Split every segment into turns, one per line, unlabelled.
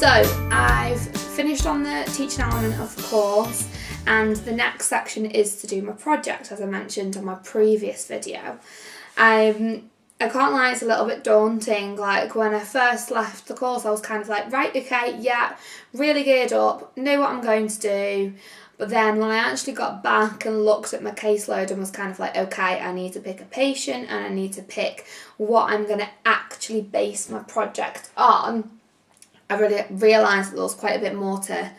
So I've finished on the teaching element of the course, and the next section is to do my project, as I mentioned on my previous video. I can't lie, it's a little bit daunting. Like, when I first left the course, I was kind of like, right, okay, yeah, really geared up, know what I'm going to do. But then when I actually got back and looked at my caseload and was kind of like, okay, I need to pick a patient and I need to pick what I'm going to actually base my project on, I really realised that there was quite a bit more to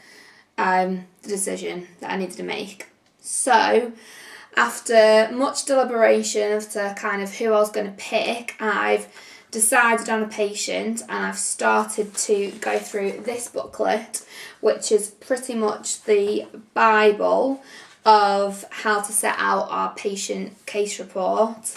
the decision that I needed to make. So after much deliberation as to kind of who I was going to pick, I've decided on a patient, and I've started to go through this booklet, which is pretty much the Bible of how to set out our patient case report.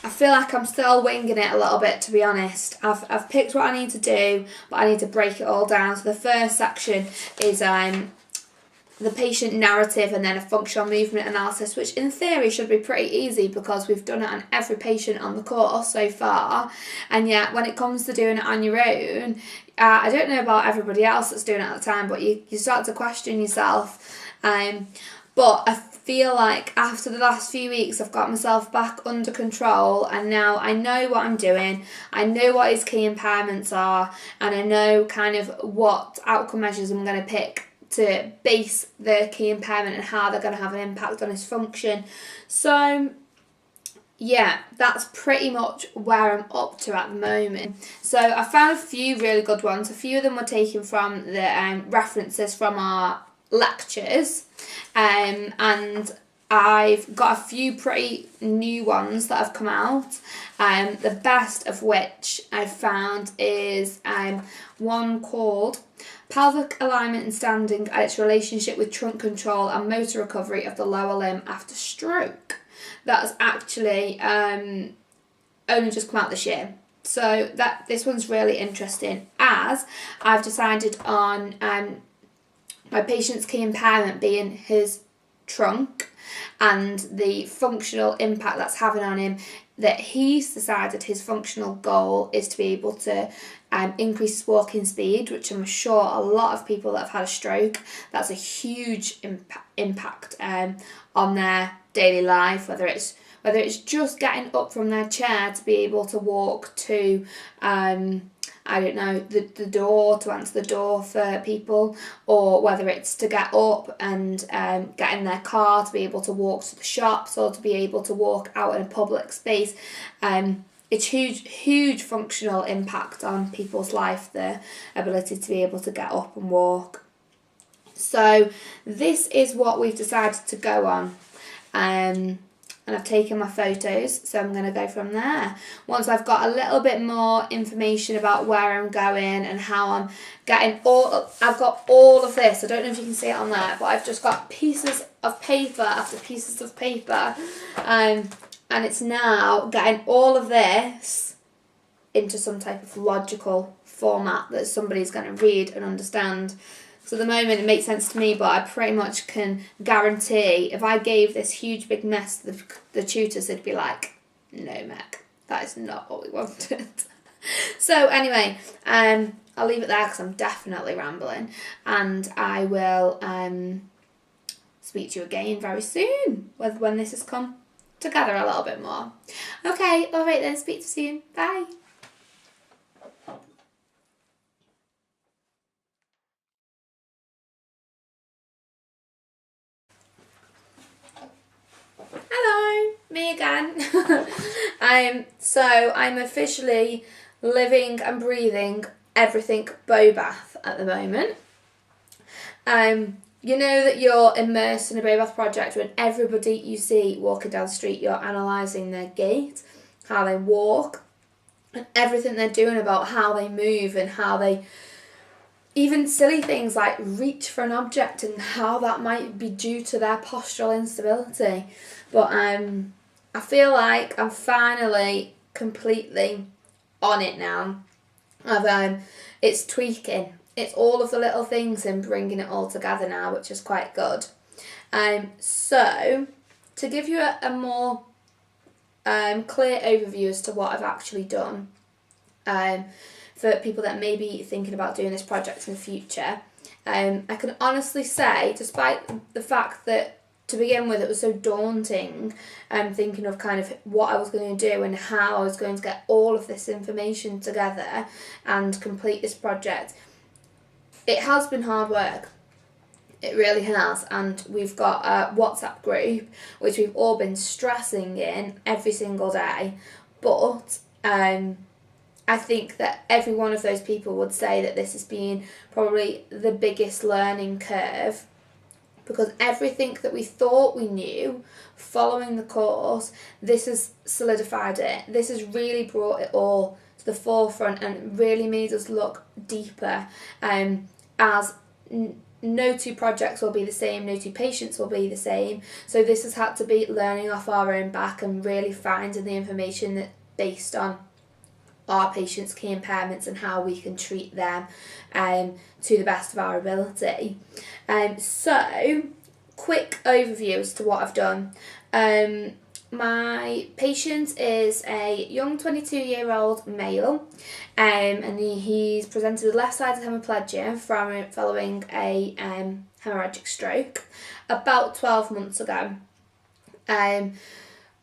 I feel like I'm still winging it a little bit, to be honest. I've picked what I need to do, but I need to break it all down. So the first section is the patient narrative and then a functional movement analysis, which in theory should be pretty easy because we've done it on every patient on the course so far. And yet when it comes to doing it on your own, I don't know about everybody else that's doing it at the time, but you start to question yourself. But I feel like after the last few weeks I've got myself back under control, and now I know what I'm doing, I know what his key impairments are, and I know kind of what outcome measures I'm going to pick to base the key impairment and how they're going to have an impact on his function. So yeah, that's pretty much where I'm up to at the moment. So I found a few really good ones. A few of them were taken from the references from our lectures, and I've got a few pretty new ones that have come out. The best of which I've found is one called Pelvic Alignment and Standing and its Relationship with Trunk Control and Motor Recovery of the Lower Limb After Stroke. That's actually only just come out this year. So this one's really interesting, as I've decided on my patient's key impairment being his trunk and the functional impact that's having on him, that he's decided his functional goal is to be able to increase his walking speed, which I'm sure a lot of people that have had a stroke, that's a huge impact on their daily life, whether it's just getting up from their chair to be able to walk to I don't know, the door, to answer the door for people, or whether it's to get up and get in their car to be able to walk to the shops, or to be able to walk out in a public space. It's huge functional impact on people's life, the ability to be able to get up and walk. So this is what we've decided to go on. And I've taken my photos, so I'm going to go from there. Once I've got a little bit more information about where I'm going and how I'm getting I've got all of this. I don't know if you can see it on there, but I've just got pieces of paper after pieces of paper. And it's now getting all of this into some type of logical format that somebody's going to read and understand. So at the moment it makes sense to me, but I pretty much can guarantee if I gave this huge big mess to the tutors, they'd be like, no, Meg, that is not what we wanted. So anyway, I'll leave it there because I'm definitely rambling, and I will speak to you again very soon when this has come together a little bit more. Okay, alright then, speak to you soon. Bye. Hello, me again. I'm officially living and breathing everything Bobath at the moment. You know that you're immersed in a Bobath project when everybody you see walking down the street, you're analysing their gait, how they walk, and everything they're doing about how they move and how they, even silly things like reach for an object and how that might be due to their postural instability. But I feel like I'm finally completely on it now. It's tweaking. It's all of the little things and bringing it all together now, which is quite good. So to give you a more clear overview as to what I've actually done, for people that may be thinking about doing this project in the future. I can honestly say, despite the fact that to begin with it was so daunting, thinking of kind of what I was going to do and how I was going to get all of this information together and complete this project, it has been hard work. It really has, and we've got a WhatsApp group which we've all been stressing in every single day, but I think that every one of those people would say that this has been probably the biggest learning curve, because everything that we thought we knew following the course, this has solidified it. This has really brought it all to the forefront and really made us look deeper, as no two projects will be the same, no two patients will be the same. So this has had to be learning off our own back and really finding the information that based on our patients' key impairments and how we can treat them to the best of our ability. So, quick overview as to what I've done. My patient is a young 22-year-old male, and he's presented with left-sided hemiplegia following a hemorrhagic stroke about 12 months ago.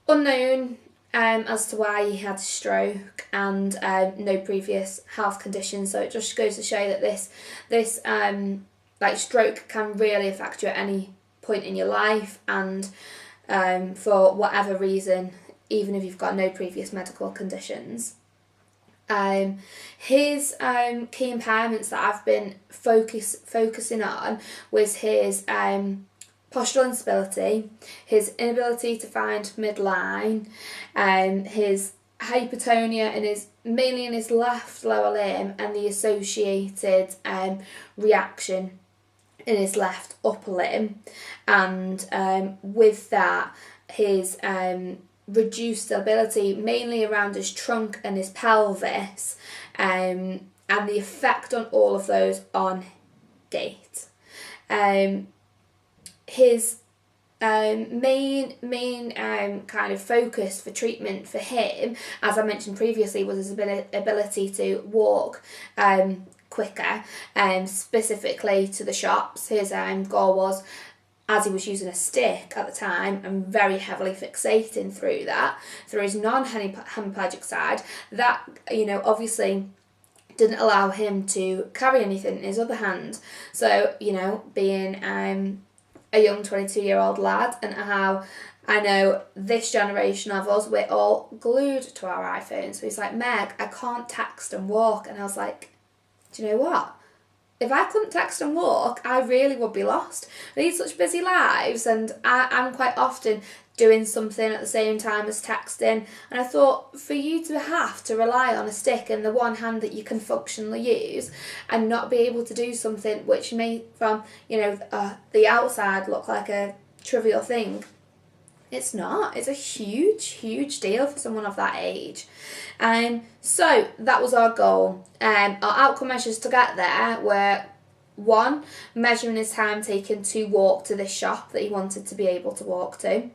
Unknown as to why he had a stroke, and no previous health conditions. So it just goes to show that this stroke can really affect you at any point in your life, and for whatever reason, even if you've got no previous medical conditions. His key impairments that I've been focusing on was his postural instability, his inability to find midline, his hypotonia mainly in his left lower limb, and the associated reaction in his left upper limb, and with that his reduced stability mainly around his trunk and his pelvis, and the effect on all of those on gait. His main kind of focus for treatment for him, as I mentioned previously, was his ability to walk quicker, specifically to the shops. His goal was, as he was using a stick at the time and very heavily fixating through his non-hemiplegic side, that, obviously didn't allow him to carry anything in his other hand. So, being a young 22-year-old lad, and how I know this generation of us, we're all glued to our iPhones. So he's like, Meg, I can't text and walk. And I was like, do you know what? If I couldn't text and walk, I really would be lost. I lead such busy lives, and I'm quite often doing something at the same time as texting. And I thought, for you to have to rely on a stick in the one hand that you can functionally use, and not be able to do something which may, from the outside, look like a trivial thing, it's not. It's a huge deal for someone of that age. So that was our goal. Our outcome measures to get there were: 1, measuring his time taken to walk to this shop that he wanted to be able to walk to.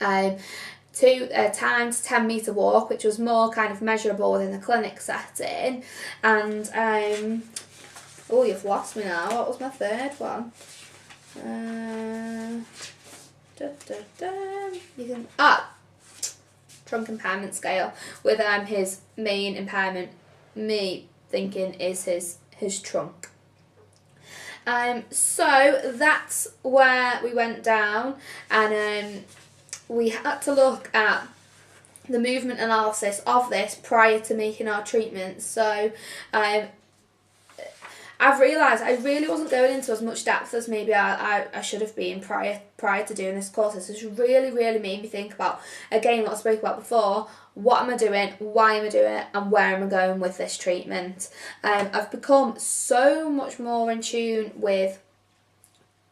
2, timed 10-metre walk, which was more kind of measurable within the clinic setting. And you've lost me now. What was my third one? Trunk impairment scale, with his main impairment, me thinking, is his trunk. So that's where we went down, and we had to look at the movement analysis of this prior to making our treatments. So I've realised I really wasn't going into as much depth as maybe I should have been prior to doing this course. This has really made me think about, again, what I spoke about before: what am I doing, why am I doing it, and where am I going with this treatment. I've become so much more in tune with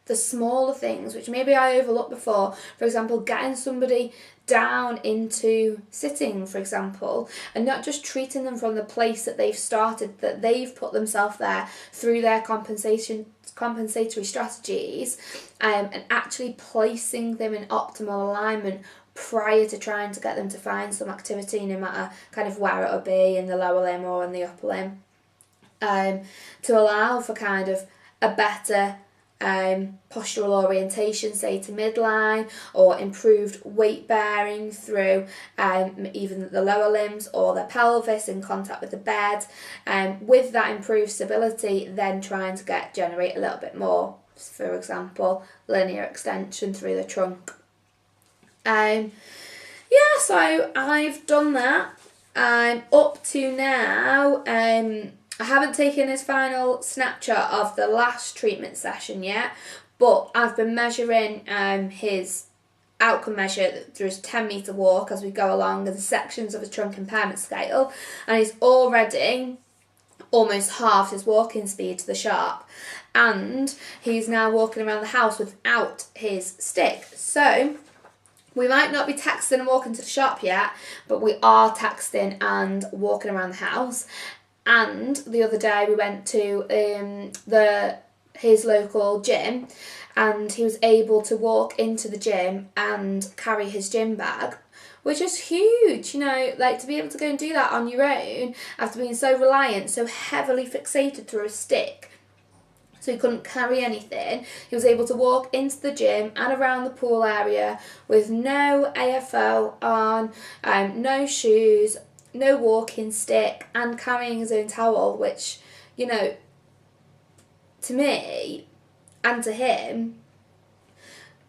the smaller things which maybe I overlooked before. For example, getting somebody down into sitting, for example, and not just treating them from the place that they've started, that they've put themselves there through their compensatory strategies, and actually placing them in optimal alignment prior to trying to get them to find some activity, no matter kind of where it'll be, in the lower limb or in the upper limb, to allow for kind of a better postural orientation, say to midline, or improved weight bearing through even the lower limbs or the pelvis in contact with the bed. With that improved stability, then trying to generate a little bit more, for example, linear extension through the trunk. So I've done that. Up to now, I haven't taken his final snapshot of the last treatment session yet, but I've been measuring his outcome measure through his 10-metre walk as we go along the sections of his trunk impairment scale, and he's already almost halved his walking speed to the sharp, and he's now walking around the house without his stick. So we might not be texting and walking to the shop yet, but we are texting and walking around the house. And the other day we went to his local gym, and he was able to walk into the gym and carry his gym bag, which is huge, you know, like to be able to go and do that on your own after being so reliant, so heavily fixated through a stick. So he couldn't carry anything. He was able to walk into the gym and around the pool area with no AFO on, no shoes, no walking stick, and carrying his own towel, which, you know, to me and to him,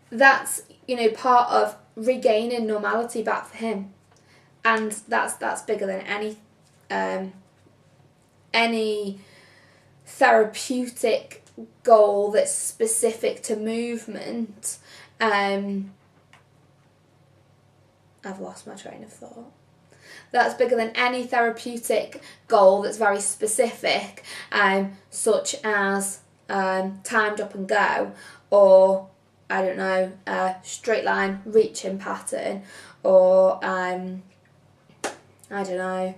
that's, you know, part of regaining normality back for him. And that's bigger than any therapeutic goal that's specific to movement. I've lost my train of thought. That's bigger than any therapeutic goal that's very specific, such as timed up and go, or I don't know, straight line reaching pattern, or I don't know,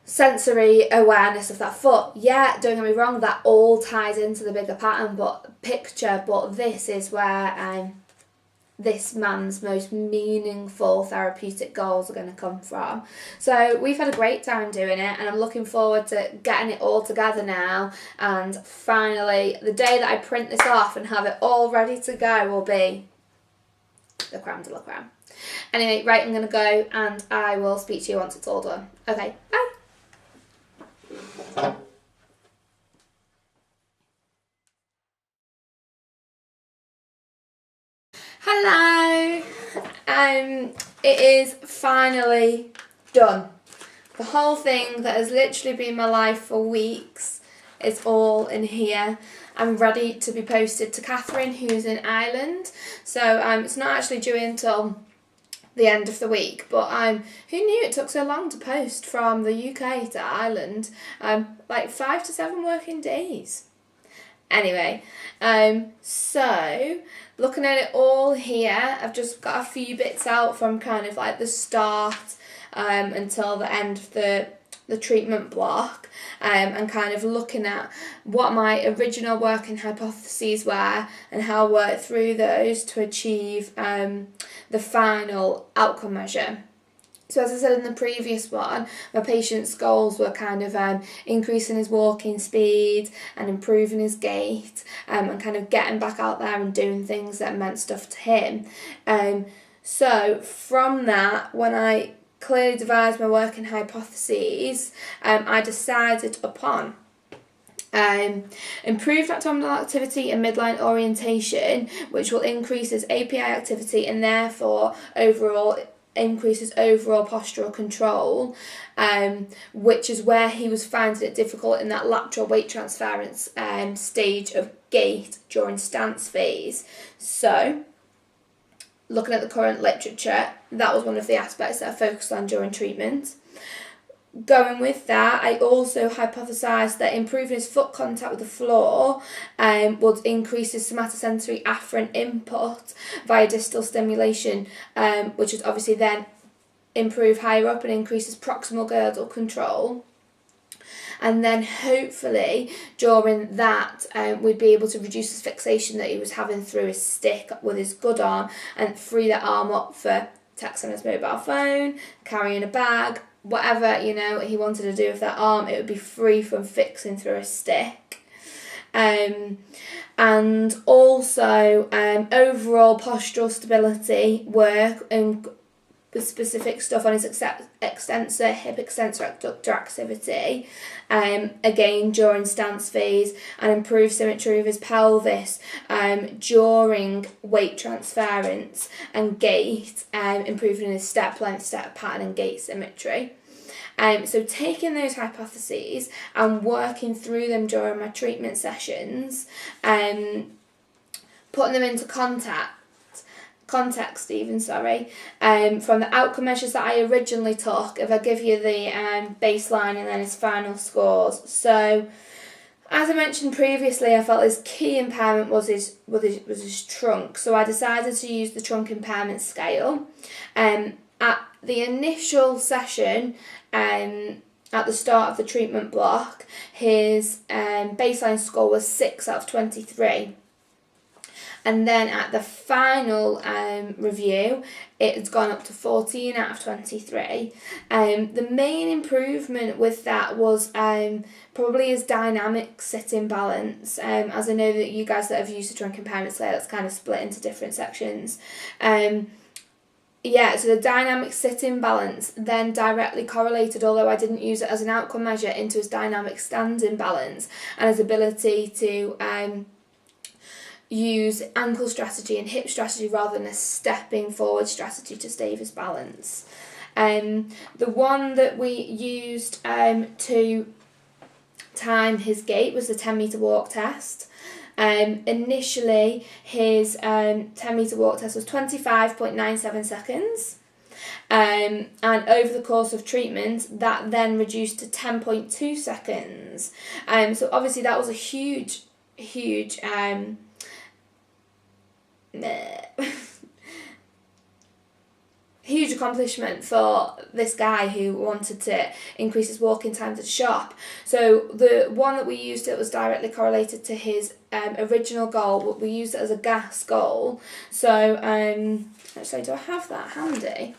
sensory awareness of that foot. Yeah, don't get me wrong, that all ties into the bigger pattern, but this is where this man's most meaningful therapeutic goals are going to come from. So we've had a great time doing it, and I'm looking forward to getting it all together now, and finally the day that I print this off and have it all ready to go will be the creme de la creme. Anyway, right, I'm going to go, and I will speak to you once it's all done. Okay, bye. Hello! It is finally done. The whole thing that has literally been my life for weeks is all in here. I'm ready to be posted to Catherine, who's in Ireland. So it's not actually due until the end of the week, but who knew it took so long to post from the UK to Ireland? Like 5 to 7 working days. Anyway, so looking at it all here, I've just got a few bits out from kind of like the start until the end of the treatment block, and kind of looking at what my original working hypotheses were and how I worked through those to achieve the final outcome measure. So as I said in the previous one, my patient's goals were kind of increasing his walking speed and improving his gait, and kind of getting back out there and doing things that meant stuff to him. So from that, when I clearly devised my working hypotheses, I decided upon improved abdominal activity and midline orientation, which will increase his API activity and therefore increases overall postural control, which is where he was finding it difficult in that lateral weight transference stage of gait during stance phase. So, looking at the current literature, that was one of the aspects that I focused on during treatment. Going with that, I also hypothesised that improving his foot contact with the floor would increase his somatosensory afferent input via distal stimulation, which would obviously then improve higher up and increase his proximal girdle control. and then hopefully during that we'd be able to reduce his fixation that he was having through his stick with his good arm, and free that arm up for texting his mobile phone, carrying a bag, whatever, you know, he wanted to do with that arm. It would be free from fixing through a stick. And also overall postural stability work and specific stuff on his extensor, hip extensor abductor activity, again during stance phase, and improve symmetry of his pelvis during weight transference and gait, improving his step length, step pattern and gait symmetry. So taking those hypotheses and working through them during my treatment sessions, putting them into context even, from the outcome measures that I originally took, if I give you the baseline and then his final scores. So, as I mentioned previously, I felt his key impairment was his trunk, so I decided to use the trunk impairment scale. At the initial session, at the start of the treatment block, his baseline score was 6 out of 23. And then at the final review, it's gone up to 14 out of 23. The main improvement with that was probably his dynamic sitting balance. As I know that you guys that have used the trunk impairment scale, it's kind of split into different sections. Yeah, so the dynamic sitting balance then directly correlated, although I didn't use it as an outcome measure, into his dynamic standing balance and his ability to use ankle strategy and hip strategy rather than a stepping forward strategy to stave his balance. The one that we used to time his gait was the 10 metre walk test. Initially, his 10 metre walk test was 25.97 seconds. And over the course of treatment, that then reduced to 10.2 seconds. So obviously that was a huge huge accomplishment for this guy who wanted to increase his walking time to the shop. So the one that we used, it was directly correlated to his original goal, but we used it as a gas goal. So actually, do I have that handy?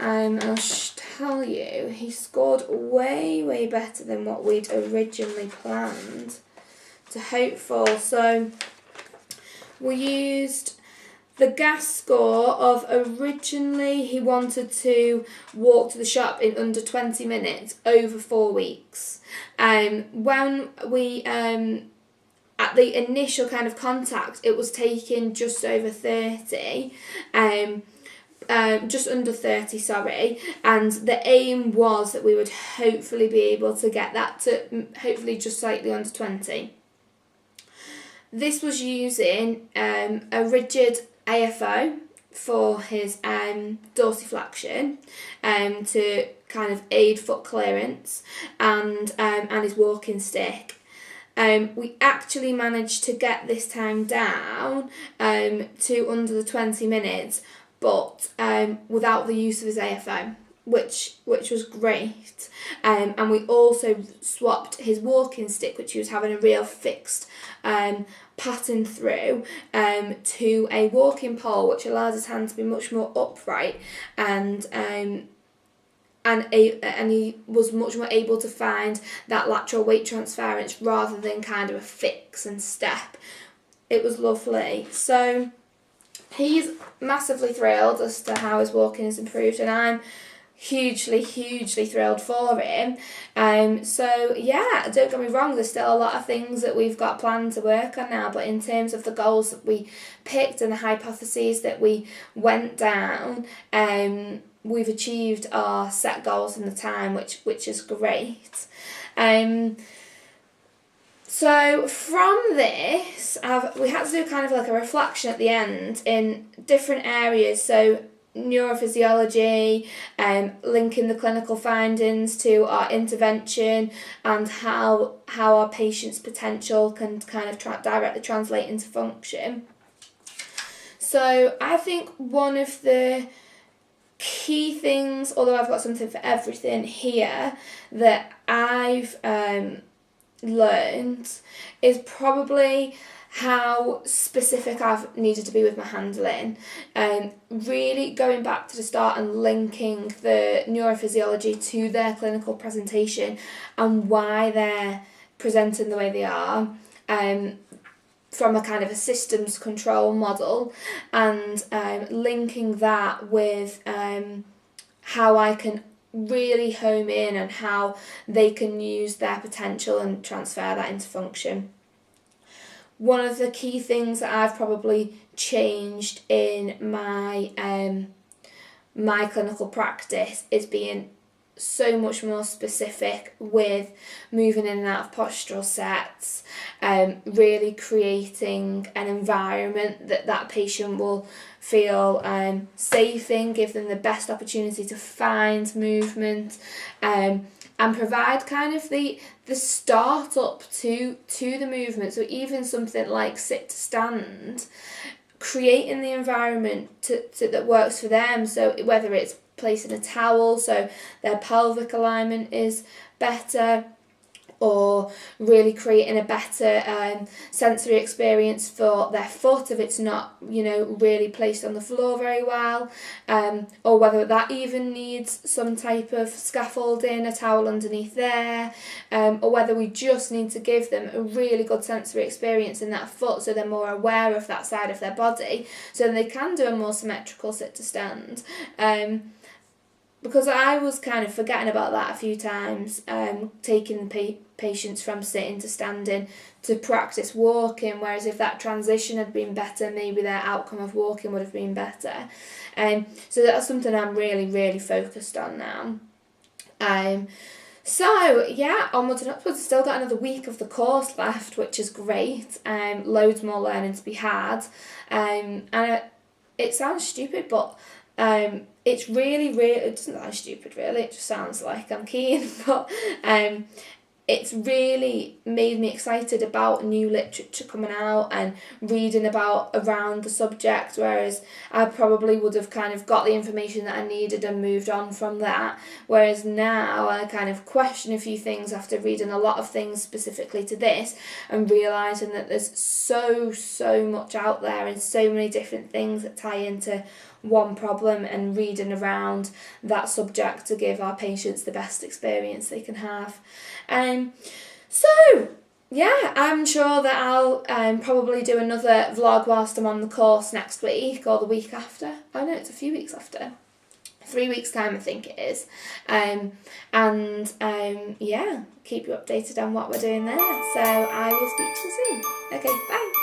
I'll tell you, he scored way better than what we'd originally planned to hope for. So we used the gas score of, originally he wanted to walk to the shop in under 20 minutes over 4 weeks. When we at the initial kind of contact, it was taking just over 30, just under 30, sorry, and the aim was that we would hopefully be able to get that to hopefully just slightly under 20. This was using a rigid AFO for his dorsiflexion to kind of aid foot clearance, and his walking stick. We actually managed to get this time down to under the 20 minutes, but without the use of his AFO, which was great. And we also swapped his walking stick, which he was having a real fixed pattern through, to a walking pole, which allows his hand to be much more upright, and he was much more able to find that lateral weight transference rather than kind of a fix and step. It was lovely. So he's massively thrilled as to how his walking has improved, and I'm hugely thrilled for him. So yeah, don't get me wrong, there's still a lot of things that we've got planned to work on now, but in terms of the goals that we picked and the hypotheses that we went down, we've achieved our set goals in the time, which is great. So from this, we had to do kind of like a reflection at the end in different areas. So neurophysiology, linking the clinical findings to our intervention, and how our patient's potential can kind of directly translate into function. So I think one of the key things, although I've got something for everything here, that I've learned is probably how specific I've needed to be with my handling, really going back to the start and linking the neurophysiology to their clinical presentation and why they're presenting the way they are, from a kind of a systems control model, and linking that with how I can really home in and how they can use their potential and transfer that into function. One of the key things that I've probably changed in my my clinical practice is being so much more specific with moving in and out of postural sets, really creating an environment that patient will feel safe in, give them the best opportunity to find movement, and provide kind of the start up to the movement. So even something like sit to stand, creating the environment that works for them. So whether it's placing a towel so their pelvic alignment is better, or really creating a better sensory experience for their foot if it's not, really placed on the floor very well, or whether that even needs some type of scaffolding, a towel underneath there, or whether we just need to give them a really good sensory experience in that foot so they're more aware of that side of their body, so then they can do a more symmetrical sit to stand. Because I was kind of forgetting about that a few times, taking patients from sitting to standing to practice walking, whereas if that transition had been better, maybe their outcome of walking would have been better. So that's something I'm really, really focused on now. So yeah, onwards and upwards. Still got another week of the course left, which is great. Loads more learning to be had. And it sounds stupid, but it's really, it doesn't sound stupid really, it just sounds like I'm keen, but it's really made me excited about new literature coming out and reading around the subject, whereas I probably would have kind of got the information that I needed and moved on from that, whereas now I kind of question a few things after reading a lot of things specifically to this and realising that there's so much out there and so many different things that tie into one problem, and reading around that subject to give our patients the best experience they can have. So yeah, I'm sure that I'll probably do another vlog whilst I'm on the course next week or the week after. Oh no, it's a few weeks after. 3 weeks time I think it is. Yeah, keep you updated on what we're doing there. So I will speak to you soon. Okay, bye.